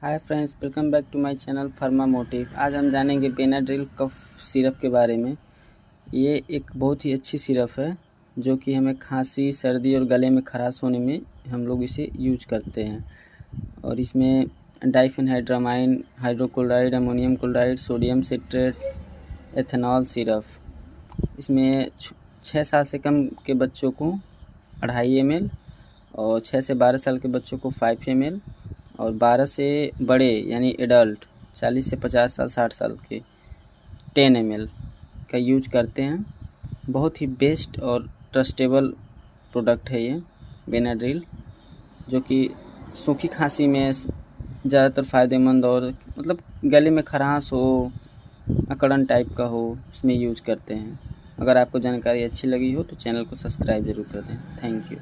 Hi friends, welcome back to my channel pharma motive. आज हम जानेंगे बेनाड्रिल कफ सिरप के बारे में। ये एक बहुत ही अच्छी सिरप है जो कि हमें खांसी, सर्दी और गले में खराश होने में हम लोग इसे यूज करते हैं। और इसमें डाइफेनहाइड्रामाइन, hydrochloride, ammonium chloride, sodium citrate, ethanol syrup. इसमें 6 साल से कम के बच्चों को 2.5 ml और 6 से 12 साल के बच्चों को 5 ml और 12 से बड़े यानी एडल्ट 40 से 50 साल 60 साल के 10 ml का यूज करते हैं। बहुत ही बेस्ट और ट्रस्टेबल प्रोडक्ट है ये बेनाड्रिल, जो कि सूखी खांसी में ज़्यादातर फ़ायदेमंद और मतलब गले में खराश हो, अकड़न टाइप का हो, उसमें यूज करते हैं। अगर आपको जानकारी अच्छी लगी हो तो चैनल को सब्सक्राइब ज़रूर कर दें। Thank you.